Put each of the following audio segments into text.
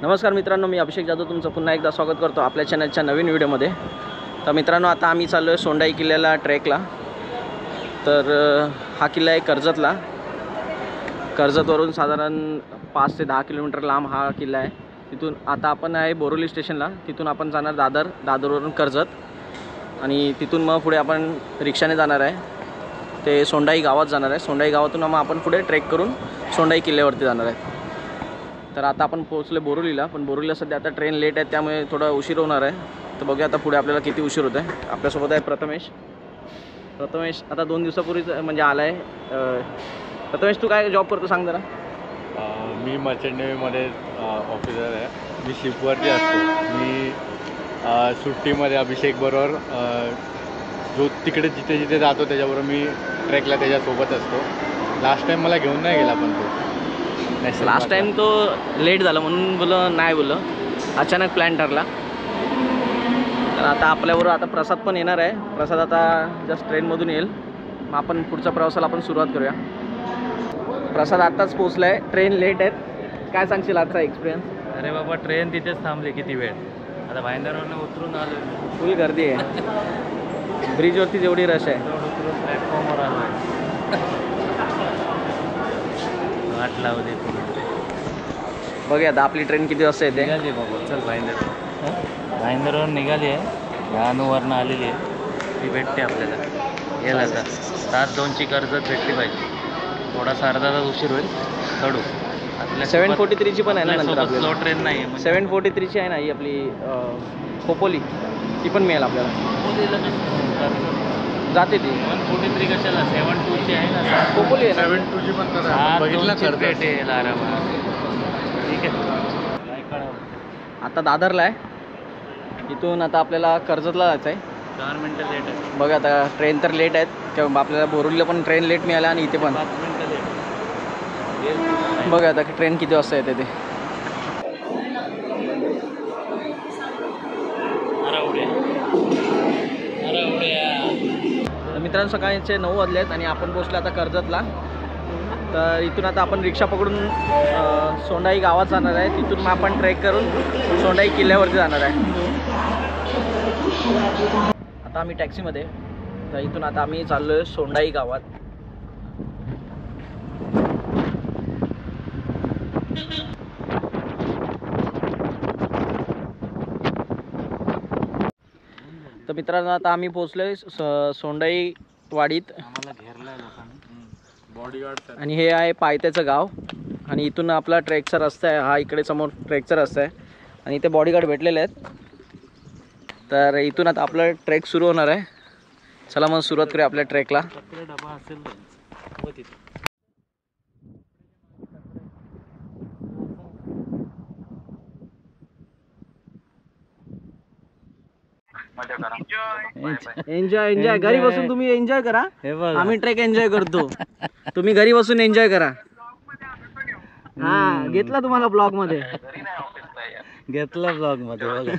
नमस्कार मित्रांनो, मी अभिषेक जाधव तुमचं पुन्हा एकदा स्वागत करतो आपल्या चॅनलच्या नवीन व्हिडिओमध्ये। तर मित्रांनो, आता आम्ही चाललो आहे सोंडाई किल्ल्याला ट्रेकला। तर हा किल्ला आहे कर्जतला। कर्जतवरून साधारण 5 ते 10 किलोमीटर लांब हा किल्ला आहे। तिथून आता आपण आहे बोरोली स्टेशनला, तिथून आपण जाणार दादरवरून कर्जत आणि तिथून मग पुढे आपण रिक्षाने जाणार आहे ते सोंडाई गावात जाणार आहे। सोंडाई गावातून मग आपण पुढे ट्रेक करून सोंडाई किल्ल्यावरती जाणार आहे। तर आता आपण पोहोचले बोरोलीला, पण बोरोलीला सध्या आता ट्रेन लेट आहे, त्यामुळे थोडा उशीर होणार आहे। तर बघूया आता पुढे आपल्याला किती उशीर होत आहे। आपल्यासोबत आहे प्रथमेश आता 2 दिवसापूर्वीच म्हणजे आला आहे। प्रथमेश, तू काय जॉब करतो सांग जरा। मी मर्चंट नेव्हीमध्ये ऑफिसर आहे। मी शिपवरती असतो। मी सुट्टीमध्ये अभिषेक बरोबर जो तिकडे जिथे जातो त्याच्याबरोबर मी ट्रेकला त्याच्यासोबत असतो। लास्ट टाईम मला घेऊन नाही गेला, पण तो लास्ट टाइम तो लेट झाला म्हणून बोललो अचानक प्लॅन ठरला। तर आता आपल्याबरोबर आता प्रसाद पण येणार आहे। प्रसाद आता जस्ट ट्रेनमधून येईल, मग आपण पुढच्या प्रवासाला आपण सुरुवात करूया। प्रसाद आत्ताच पोचला आहे, ट्रेन लेट आहेत। काय सांगशील आजचा एक्सपिरियन्स? अरे बाबा, ट्रेन तिथेच थांबली किती वेळ। आता भाईंदरवरून उतरून आलो, फुल गर्दी आहे ब्रिजवरती, जेवढी रश आहे। उतरून प्लॅटफॉर्मवर आलो, वाट लावली। बघूया आता आपली ट्रेन किती वाजता येते। निघाली बाबा, चल भाईंदरवरून निघाली आहे, यानूवरनं आलेली आहे। ती भेटते आपल्याला, येईल आता 7:02ची कर्जत भेटली पाहिजे। थोडासा अर्धा तास उशीर होईल, चढू। आपल्या 743ची पण आहे ना नंतर आपल्याला। स्लो ट्रेन नाही आहे, 743ची आहे ना ही आपली खोपोली, ती पण मिळेल आपल्याला, जाते ती। 143 कशाला, 72ची आहे ना, खोपोली आहे ना। 72ची पण बघितलं भेटेल आरामात। ठीक आहे, आता दादरला आहे, इथून आता आपल्याला कर्जतला जायचं आहे। 4 मिनटं लेट आहे। बघा आता ट्रेन तर लेट आहेत, किंवा आपल्याला बोरोलीला पण ट्रेन लेट मिळाला आणि इथे पण 5 मिनटं लेट। बघा आता ट्रेन किती वाजता येते ते। तर मित्रांनो, सकाळचे 9 वाजले आहेत आणि आपण पोहोचलो आता कर्जतला। तर इथून आता आपण रिक्षा पकडून सोंडाई गावात जाणार आहे, तिथून मग आपण ट्रेक करून सोंडाई किल्ल्यावरती जाणार आहे। आता आम्ही टॅक्सीमध्ये, तर इथून आता आम्ही चाललो आहे सोंडाई गावात। तर मित्रांनो, आता आम्ही पोहोचलोय सोंडाई वाडीत आणि हे आहे पायथ्याचं गाव आणि इथून आपला ट्रेकचा रस्ता आहे। हा इकडे समोर ट्रेकचा रस्ता आहे आणि इथे बॉडीगार्ड भेटलेले आहेत। तर इथून आता आपला ट्रेक सुरू होणार आहे। चला मग सुरुवात करूया आपल्या ट्रेकला। डबा असेल एन्जॉय घरी बसून तुम्ही एन्जॉय करा, आम्ही ट्रेक एन्जॉय करतो, तुम्ही घरी बसून एन्जॉय करा। हा, घेतला तुम्हाला ब्लॉग मध्ये, घेतला ब्लॉग मध्ये बघा।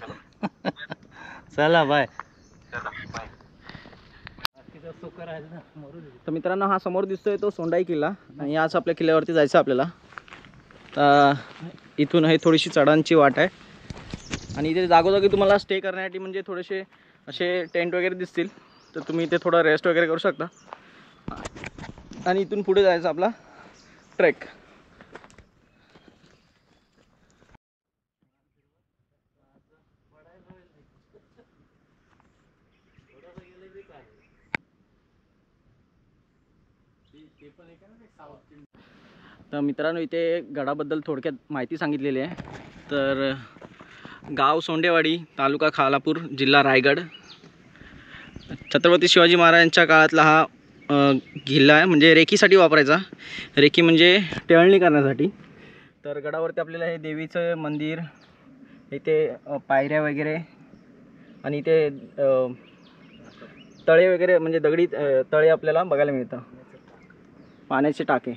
चला बाय। तर मित्रांनो, हा समोर दिसतोय तो सोंडाई किल्ला आणि आज आपल्या किल्ल्यावरती जायचं आपल्याला। तर इथून हे थोडीशी चढांची वाट आहे आणि इथे जागोजागी तुम्हाला स्टे करण्यासाठी म्हणजे थोडेसे असे टेंट वगैरे दिसतील, तर तुम्ही इथे थोडा रेस्ट वगैरे करू शकता आणि इथून पुढे जायचं आपला ट्रेक। तर मित्रांनो, इथे गडाबद्दल थोडक्यात माहिती सांगितलेली आहे। तर गाव सोंडेवाडी, तालुका खालापूर, जिल्हा रायगड। छत्रपती शिवाजी महाराजांच्या काळातला हा किल्ला आहे, म्हणजे रेकीसाठी वापरायचा। रेकी म्हणजे टेळणी करण्यासाठी। तर गडावरती आपल्याला हे देवीचं मंदिर, इथे पायऱ्या वगैरे आणि इथे तळे वगैरे म्हणजे दगडी तळे आपल्याला बघायला मिळतं, पाण्याचे टाके।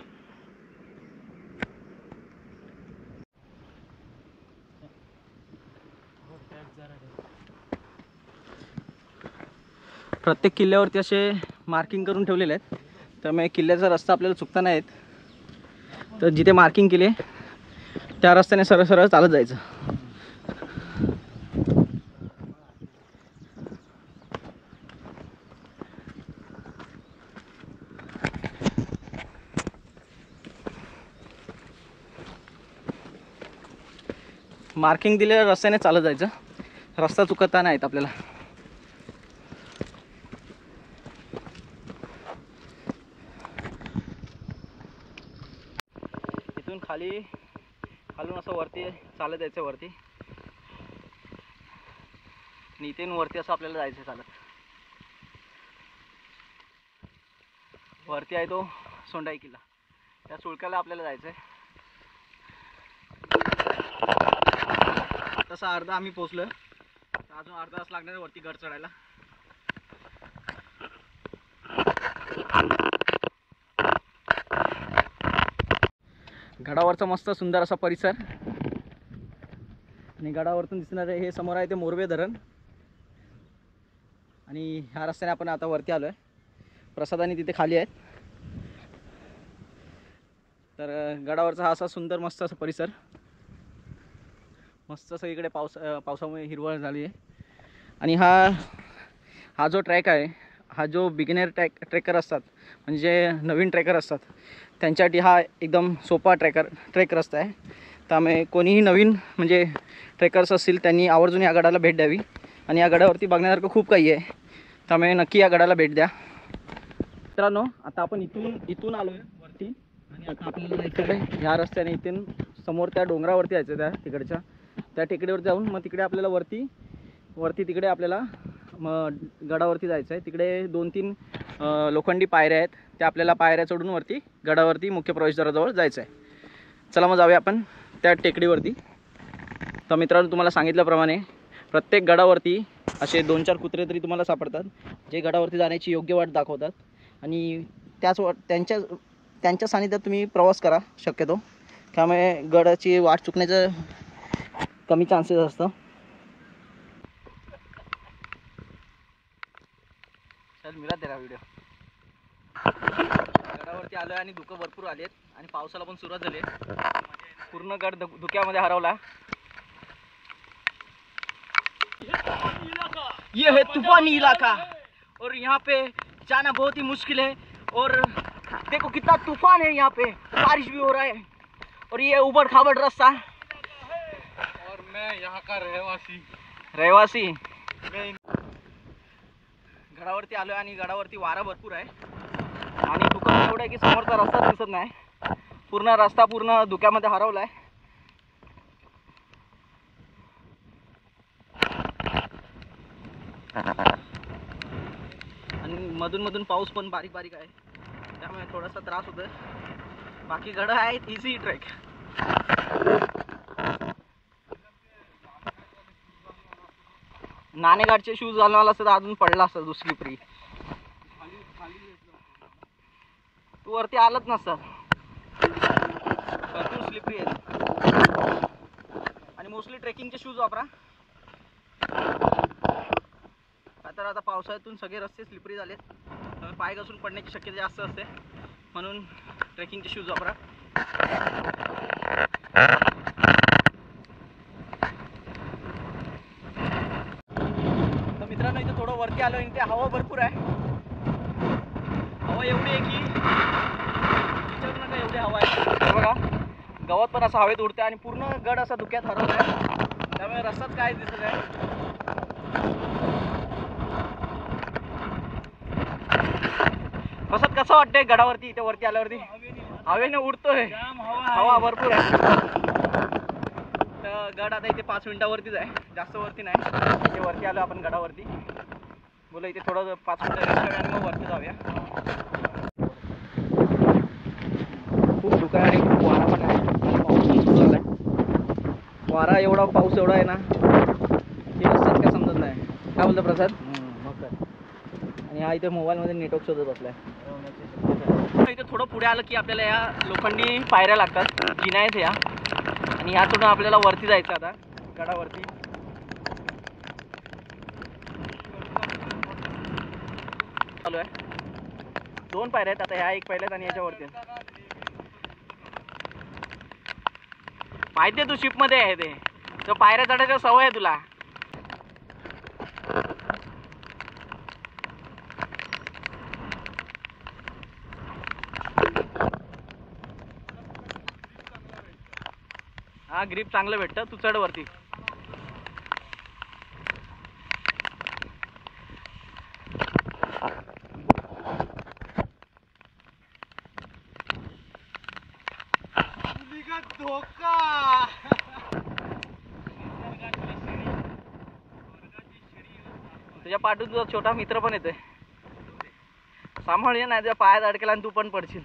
प्रत्येक किल्ल्यावरती असे मार्किंग करून ठेवलेले आहेत, त्यामुळे किल्ल्याचा रस्ता आपल्याला चुकता नाही येत। तर जिथे मार्किंग केले त्या रस्त्याने सरळ सरळ चालत जायचं। मार्किंग दिलेल्या रस्त्याने चालत जायचं, रस्ता चुकता नाहीत आपल्याला. इथून खालून असं वरती चालत जायचं वरती, आणि इथून वरती असं आपल्याला जायचं चालत. वरती आहे तो सोंडाई किल्ला, त्या सुळक्याला आपल्याला जायचं आहे. तसा अर्धा आम्ही पोचलो, अजून अर्धा तास लागणार वरती गड चढायला. गडावरचा मस्त सुंदर असा परिसर, आणि गडावरतून दिसणारे हे समोर आहे ते मोरवे धरण. आणि ह्या रस्त्याने आपण आता वरती आलो आहे. प्रसादानी तिथे खाली आहेत. तर गडावरचा हा असा सुंदर मस्त असा परिसर, मस्त सगळीकडे पावसामुळे हिरवळ झाली आहे. आणि हा जो ट्रॅक आहे, हा जो बिगिनर ट्रेकर असतात, म्हणजे नवीन ट्रेकर असतात, त्यांच्यासाठी हा एकदम सोपा ट्रेक रस्ता आहे. त्यामुळे कोणीही नवीन म्हणजे ट्रेकर्स असतील त्यांनी आवर्जून या गडाला भेट द्यावी. आणि या गडावरती बघण्यासारखं खूप काही आहे, त्यामुळे नक्की या गडाला भेट द्या. मित्रांनो, आता आपण इथून आलो आहे वरती, आणि आता आपल्याला जायचं आहे ह्या रस्त्याने. इथून समोर त्या डोंगरावरती जायचं, त्या टेकडीवर जाऊन मग तिकडे आपल्याला वरती तिकडे आपल्याला मग गडावरती जायचं आहे. तिकडे 2-3 लोखंडी पायऱ्या आहेत, त्या आपल्याला पायऱ्या चढून वरती गडावरती मुख्य प्रवेशद्वाराजवळ जायचं आहे. चला मग जाऊया आपण त्या टेकडीवरती. तर मित्रांनो, तुम्हाला सांगितल्याप्रमाणे प्रत्येक गडावरती असे 2-4 कुत्रे तरी तुम्हाला सापडतात, जे गडावरती जाण्याची योग्य वाट दाखवतात. आणि त्यांच्या सानिध्यात तुम्ही प्रवास करा शक्यतो, त्यामुळे गडाची वाट चुकण्याचं कमी चान्सेस असतं. चल मिळा तेरा व्हिडिओ. गडावरती आलो आणि धुकं भरपूर आलेत, आणि पावसाला पण सुरुवात झाली. पूर्ण गड धुक्यामध्ये हरवला. ये है तूफानी इलाका, और यहाँ पे जाना बहुत ही मुश्किल है. और देखो कितना तूफान है, यहाँ पे बारिश भी हो रहा है, और ये उबड़ खाबड़ रास्ता. और मैं यहाँ का रहिवासी गडावरती आलो, आणि गडावरती वारा भरपूर आहे, आणि धुकं एवढं आहे की समोरचा रस्ता दिसत नाही. पूर्ण रस्ता पूर्ण धुक्यामध्ये हरवला आहे. आणि मधून पाऊस पण बारीक बारीक आहे, त्यामुळे थोडासा त्रास होतोय. बाकी गड आहेत इझी ट्रेक. नाणेगाडचे शूज घालून असतं तर अजून पडला असतं दुसरी फ्री. तू वरती आलत नसतं, भरपूर स्लिपरी आहे. आणि मोस्टली ट्रेकिंगचे शूज वापरा, तर आता पावसाळ्यातून सगळे रस्ते स्लिपरी झालेत, त्यामुळे पाय घसरून पडण्याची शक्यता जास्त असते. म्हणून ट्रेकिंगचे शूज वापरा. तर मित्रांनो, इथे थोडं वरती आलो, इथे हवा भरपूर आहे. हवा एवढी आहे की विचारू नका, एवढी हवा आहे. बघा, गवत पण असं हवेत उडते, आणि पूर्ण गड असा धुक्यात हरवला आहे, त्यामुळे रस्ताच काय दिसत आहे. कसं वाटतंय गडावरती? इथे वरती आल्यावरती हवेने उडतोय, हवा भरपूर आहे. तर गड आता इथे 5 मिनिटावरतीच आहे, जास्त वरती नाही. इथे वरती आलो आपण गडावरती. बोला इथे थोडं 5 मिनिटं रेस्ट करूया आणि मग वरती जाऊया. खूप धुकं आहे आणि खूप वारा पण आहे, पाऊस पण सुरू झाला आहे. वारा एवढा, पाऊस एवढा आहे ना, हे रस्त्यात काय समजत नाही. काय बोलतो प्रसाद? आणि हा इथे मोबाईलमध्ये नेटवर्क शोधत बसलाय. इथे थोडं पुढे आलं की आपल्याला या लोखंडी पायऱ्या लागतात, जिना आहेत ह्या, आणि ह्यातून आपल्याला वरती जायचं आता गडावरती. चालू आहे, 2 पायऱ्या आहेत आता, ह्या एक पायऱ्यात आणि याच्यावरती. माहिती आहे तू शिपमध्ये आहे ते, तर पायऱ्या चढायची सवय आहे तुला. हा ग्रिप चांगलं भेटतं. तू चढ वरती. तुझ्या पाठून तुझा छोटा मित्र पण येतोय. सांभाळ, नाही तुझ्या पायात अडकेला आणि तू पण पडशील.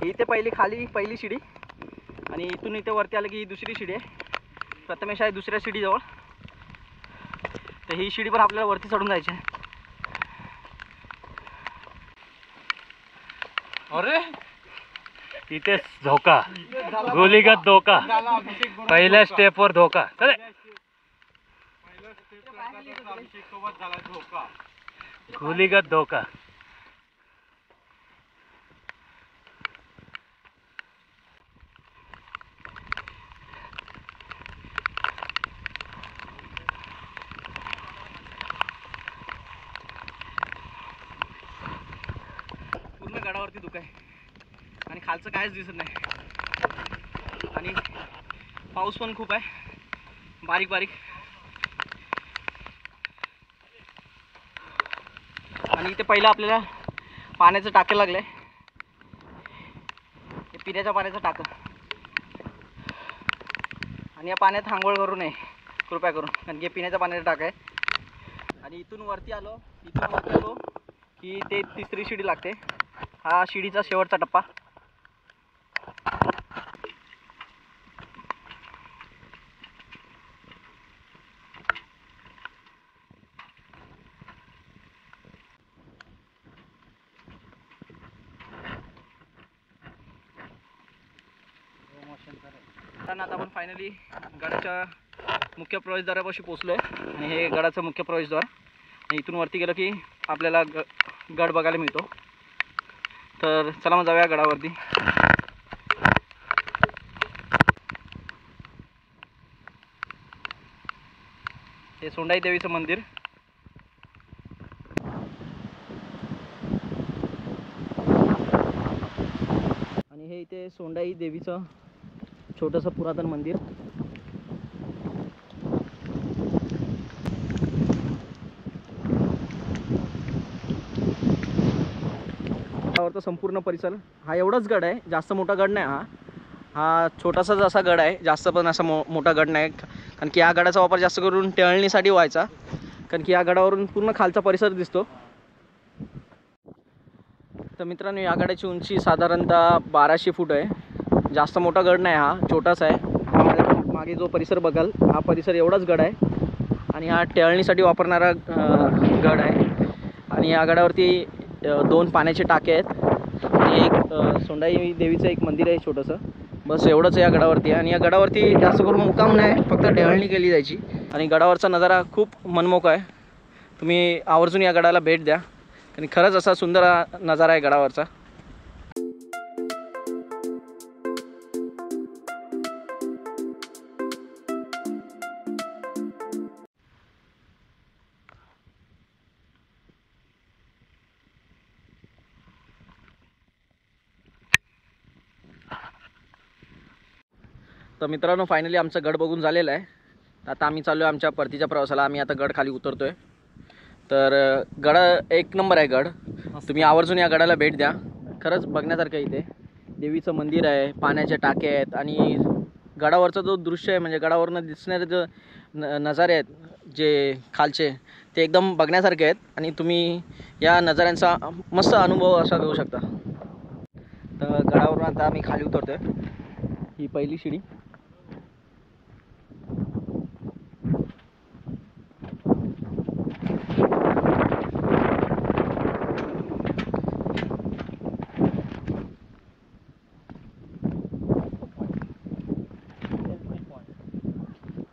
इथे पहिली शिडी आणि इथून इथे वरती आलं की ही दुसरी शिडी आहे. प्रथमेश आहे दुसऱ्या शिडीजवळ. तर ही शिडी पण आपल्याला वरती चढून जायची आहे. अरे तिथे धोका, गोलीगत धोका. पहिल्या स्टेपवर धोका. चले गोलीगत धोका. पूर्ण गडावरती धुकं आहे आणि खालचं काहीच दिसत नाही. आणि पाऊस पण खूप आहे, बारीक बारीक. आणि इथे पहिलं आपल्याला पाण्याचं टाकं लागलंय. हे पिण्याच्या पाण्याचं टाकं. आणि या पाण्यात आंघोळ करू नये कृपया करून, कारण की पिण्याच्या पाण्याचं टाकं आहे. आणि इथून वरती आलो की ते तिसरी शिडी लागते. हा शिडीचा शेवटचा टप्पा. आता आपण फायनली गडाच्या मुख्य प्रवेशद्वारापाशी पोचलो आहे. आणि हे गडाचं मुख्य प्रवेशद्वार. आणि इथून वरती गेलं की आपल्याला गड बघायला मिळतो. तर चला मग जाऊया गडावरती. हे सोंडाई देवीचं मंदिर. आणि हे इथे सोंडाई देवीचं छोटंसं पुरातन मंदिर. गडावरचा संपूर्ण परिसर हा एवढाच गड आहे. जास्त मोठा गड नाही हा छोटासाच असा गड आहे. जास्त पण असा मोठा गड नाही. कारण की या गडाचा वापर जास्त करून टेळणीसाठी व्हायचा. कारण की या गडावरून पूर्ण खालचा परिसर दिसतो. तर मित्रांनो, या गडाची उंची साधारणतः 1200 फूट आहे. जास्त मोठा गड नाही हा, छोटाच आहे. मागे जो परिसर बघाल हा परिसर एवढाच गड आहे. आणि हा टेळणीसाठी वापरणारा गड आहे. आणि या गडावरती 2 पाण्याचे टाके आहेत आणि एक सोंडाई देवीचं एक मंदिर आहे छोटंसं. बस एवढंच या गडावरती. आणि या गडावरती जास्त करून मुक्काम नाही, फक्त टेळणी केली जायची. आणि गडावरचा नजारा खूप मनमोहक आहे. तुम्ही आवर्जून या गडाला भेट द्या, आणि खरंच असा सुंदर नजारा आहे गडावरचा. तर मित्रांनो, फायनली आमचं गड बघून झालेलं आहे. आता आम्ही चाललो आहे आमच्या परतीच्या प्रवासाला. आम्ही आता गड खाली उतरतोय. तर गड एक नंबर आहे गड. तुम्ही आवर्जून या गडाला भेट द्या. खरंच बघण्यासारखं इथे देवीचं मंदिर आहे, पाण्याचे टाके आहेत. आणि गडावरचा जो दृश्य आहे, म्हणजे गडावरनं दिसणारे जो नजारे आहेत जे खालचे, ते एकदम बघण्यासारखे आहेत. आणि तुम्ही या नजाऱ्यांचा मस्त अनुभव असा घेऊ शकता. तर गडावरून आता आम्ही खाली उतरतोय. ही पहिली शिडी.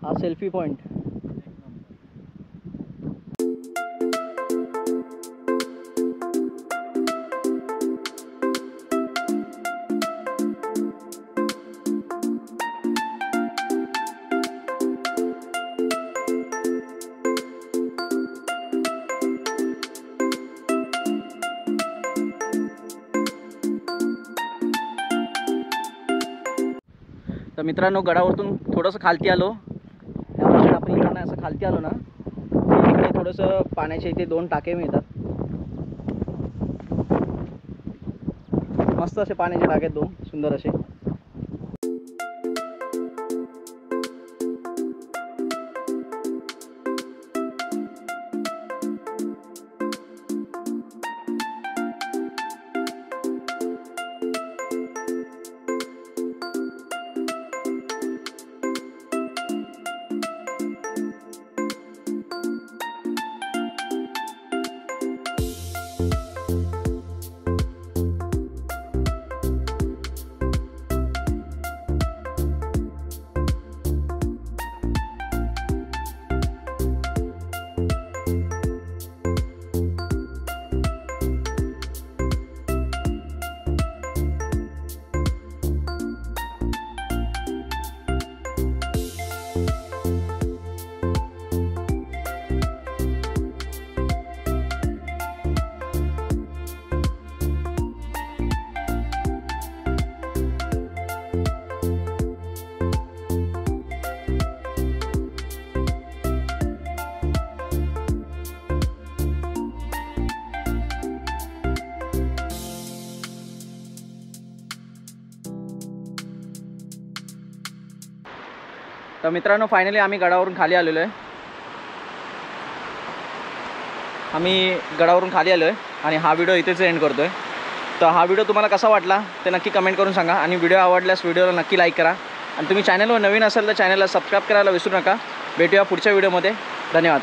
हा सेल्फी पॉइंट. तर तर मित्रांनो गडावरतून थोडंसं खालती आलो, या बाजूला आपण इकडनं असं खालती आलो ना, इकडे थोडंसं पाण्याच्या इथे 2 टाके मिळतात. मस्त असे पाण्याचे टाके आहेत 2 सुंदर असे. तर मित्रांनो फायनली आम्ही गडावरून खाली आलेलो आहे. आम्ही गडावरून खाली आलो आहे आणि हा व्हिडिओ इथेच एंड करतो आहे. तर हा व्हिडिओ तुम्हाला कसा वाटला ते नक्की कमेंट करून सांगा आणि व्हिडिओ आवडल्यास व्हिडिओला नक्की लाईक करा आणि तुम्ही चॅनलवर नवीन असाल तर चॅनलला सबस्क्राईब करायला विसरू नका. भेटूया पुढच्या व्हिडिओमध्ये. धन्यवाद.